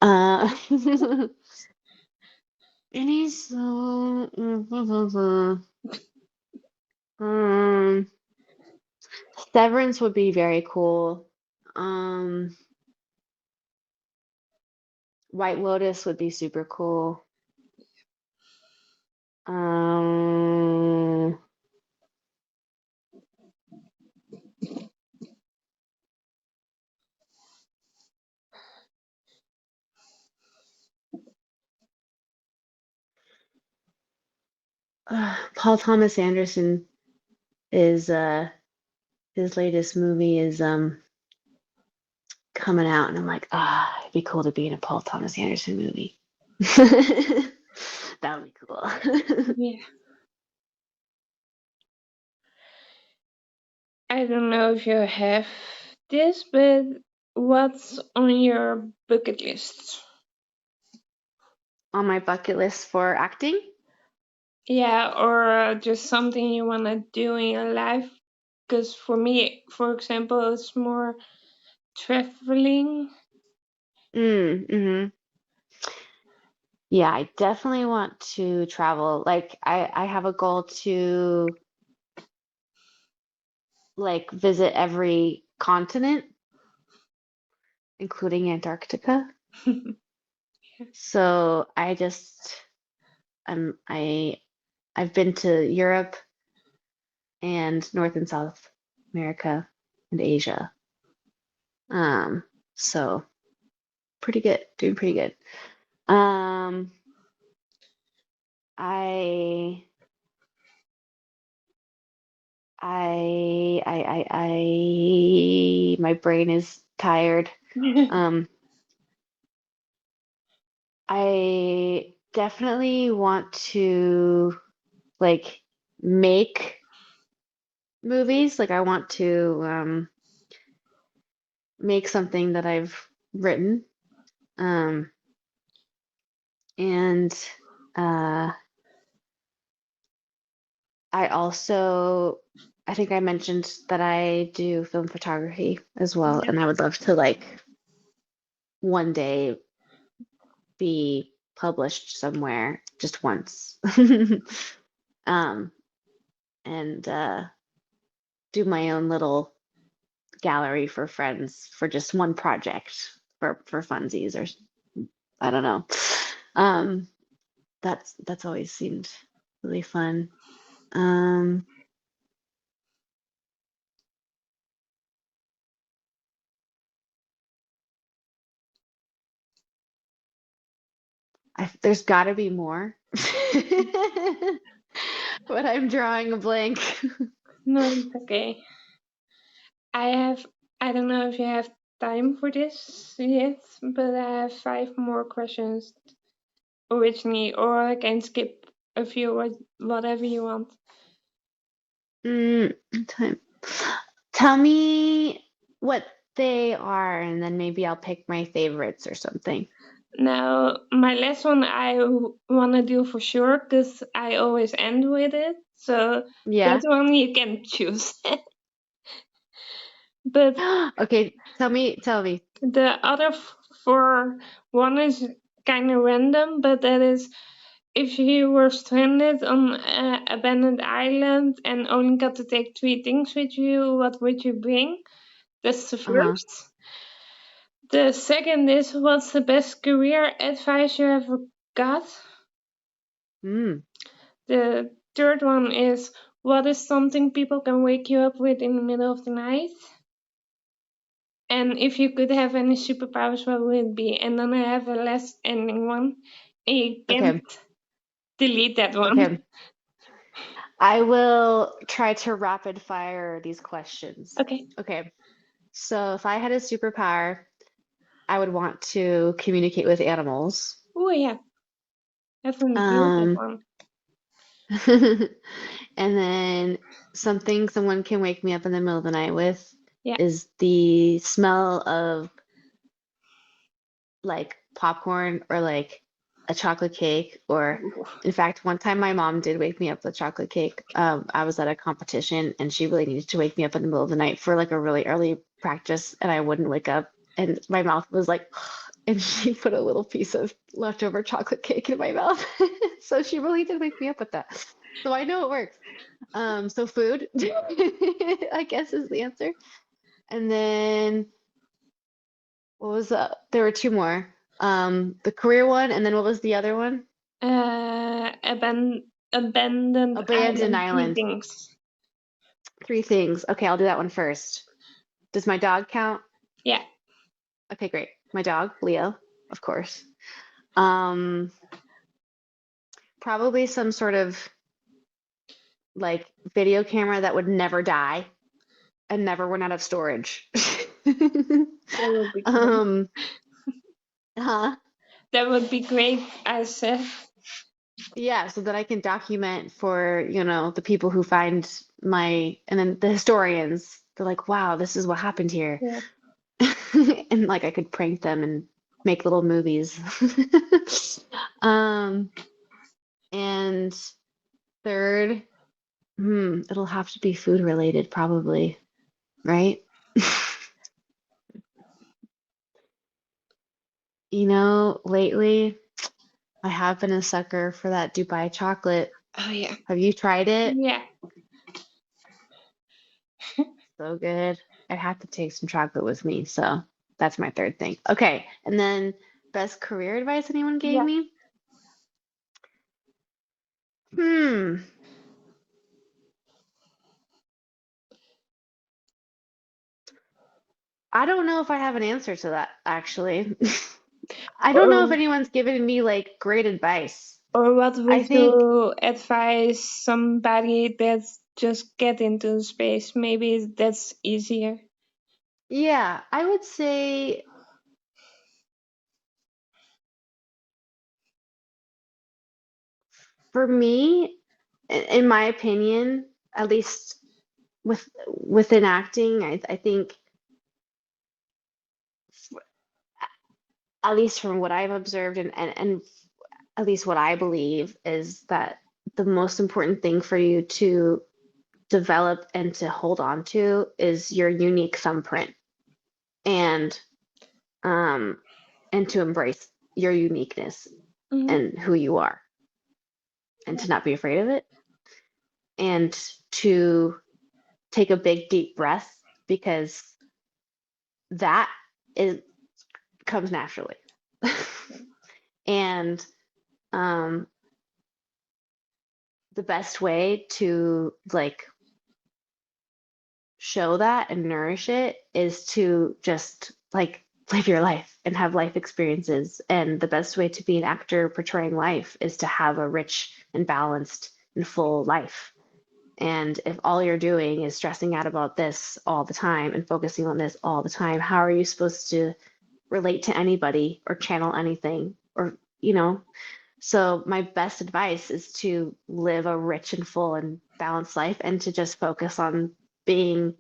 Uh, any so um, Severance would be very cool. Um, White Lotus would be super cool. Um, Paul Thomas Anderson is his latest movie is coming out, and I'm like, it'd be cool to be in a Paul Thomas Anderson movie. That would be cool. Yeah. I don't know if you have this, but what's on your bucket list? On my bucket list for acting. Yeah, or just something you want to do in your life. Because for me, for example, it's more traveling. Mm-hmm. Yeah, I definitely want to travel. Like I have a goal to like visit every continent, including Antarctica. So I'm I I've been to Europe and North and South America, and Asia. Um, so pretty good, doing pretty good. Um, I, my brain is tired. Um, I definitely want to like make movies. Like I want to make something that I've written. Um, and uh, I also, I think I mentioned that I do film photography as well, Yeah. and I would love to like one day be published somewhere just once. Um, and do my own little gallery for friends for just one project for funsies or I don't know. Um, that's always seemed really fun. Um, there's got to be more, but I'm drawing a blank. No, it's okay. I have, I don't know if you have time for this yet, but I have 5 more questions originally, or I can skip a few, whatever you want. Mm, time. Tell me what they are, and then maybe I'll pick my favorites or something. Now, my last one I want to do for sure because I always end with it. So that Yeah. one you can choose. But Okay, tell me. the other four, one is kind of random, but that is if you were stranded on an abandoned island and only got to take 3 things with you, what would you bring? That's the Uh-huh. first. The second is what's the best career advice you ever got? Mm, The third one is what is something people can wake you up with in the middle of the night? And if you could have any superpowers, what would it be? And then I have a last ending one. And you can't okay. delete that one. Okay. I will try to rapid fire these questions. Okay. Okay. So if I had a superpower, I would want to communicate with animals. Oh yeah, that's a really good Um, one. and then something someone can wake me up in the middle of the night with Yeah. is the smell of like popcorn or like a chocolate cake or in fact one time my mom did wake me up with chocolate cake. I was at a competition and she really needed to wake me up in the middle of the night for like a really early practice and I wouldn't wake up and my mouth was like and she put a little piece of leftover chocolate cake in my mouth. So she really did wake me up with that, so I know it works. So food I guess is the answer. And then what was there were two more. The career one, and then what was the other one? Abandoned Abandoned island, three island. things. Three things. Okay, I'll do that one first. Does my dog count? Yeah. Okay, great. My dog, Leo, of course. Um, Probably some sort of like video camera that would never die and never run out of storage. That would be great. Um, huh? That would be great, I said. Yeah, so that I can document for, the people who find and then the historians, they're like, wow, this is what happened here. Yeah. And like I could prank them and make little movies. Um, and third, it'll have to be food related probably, right? Lately I have been a sucker for that Dubai chocolate. Oh yeah. Have you tried it? Yeah. So good. I'd have to take some chocolate with me. So that's my third thing. Okay. And then best career advice anyone gave Yeah. me? Hmm. I don't know if I have an answer to that, actually. I don't know if Or anyone's given me like great advice. or what I would think, you advise somebody that's just get into space? Maybe that's easier. yeah, I would say for me, in my opinion, at least within acting, I think at least from what I've observed and at least what I believe is that the most important thing for you to develop and to hold on to is your unique thumbprint and um and to embrace your uniqueness Mhm. and who you are and to not be afraid of it and to take a big deep breath because that is comes naturally. And um the best way to like show that and nourish it is to just like live your life and have life experiences. And the best way to be an actor portraying life is to have a rich and balanced and full life. And if all you're doing is stressing out about this all the time and focusing on this all the time, how are you supposed to relate to anybody or channel anything or, you know? So my best advice is to live a rich and full and balanced life and to just focus on being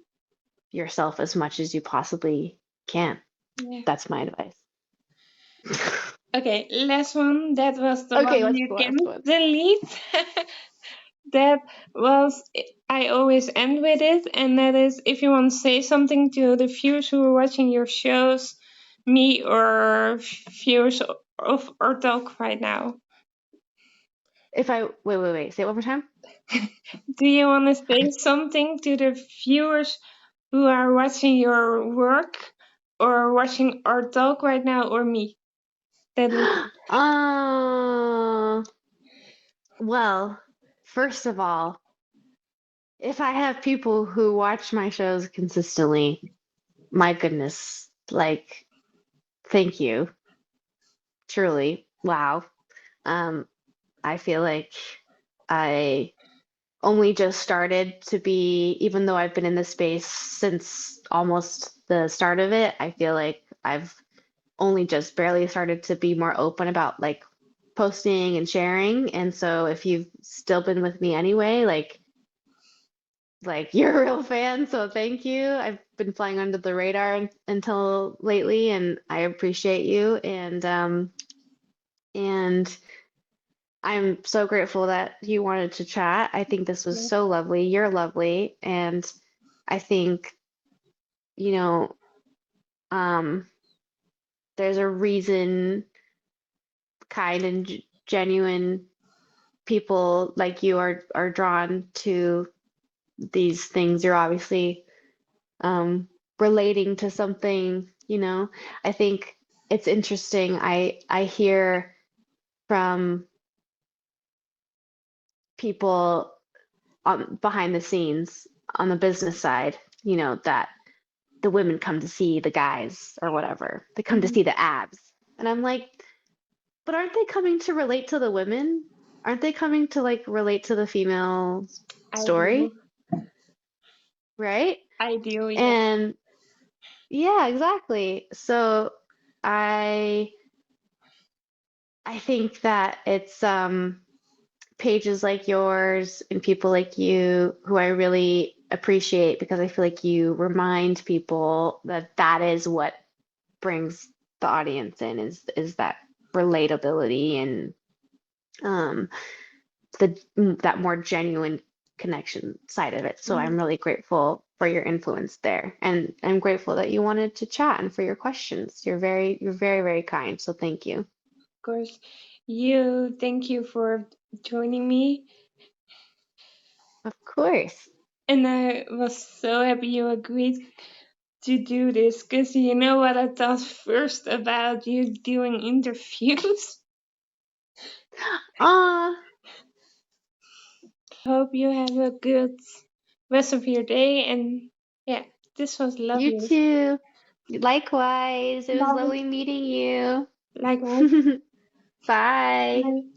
yourself as much as you possibly can. Yeah. That's my advice. Okay, last one. That was the Okay, one what's you the last can one? delete. That was, I always end with it, and that is if you want to say something to the viewers who are watching your shows, me or viewers of our talk right now. If I wait, say it one more time. Do you want to say something to the viewers who are watching your work or watching our talk right now or me? That is Uh, well, first of all, if I have people who watch my shows consistently, my goodness, like, thank you, truly. Wow. Um, I feel like I only just started to be, even though I've been in this space since almost the start of it, I feel like I've only just barely started to be more open about like posting and sharing. And so if you've still been with me anyway, like you're a real fan, so thank you. I've been flying under the radar until lately, and I appreciate you. And I'm so grateful that you wanted to chat. I think this was so lovely. You're lovely, and I think, you know, um, there's a reason kind and genuine people like you are drawn to these things. You're obviously relating to something, you know. I think it's interesting. I hear from people on behind the scenes on the business side, you know, that the women come to see the guys or whatever. They come to Mhm. see the abs. And I'm like, but aren't they coming to relate to the women? Aren't they coming to like relate to the female I do. story? Right? I do, yeah. And yeah, exactly. So I I think that it's pages like yours and people like you who I really appreciate because I feel like you remind people that that is what brings the audience in is that relatability and um the that more genuine connection side of it. So I'm Mhm. really grateful for your influence there. And I'm grateful that you wanted to chat and for your questions. You're very, very kind. So thank you. Of course. Thank you for joining me. Of course. And I was so happy you agreed to do this because you know what I thought first about you doing interviews? Ah, Hope you have a good rest of your day. And yeah, this was you lovely. too. Likewise, it was Bye. lovely meeting you. Likewise. Bye. Bye.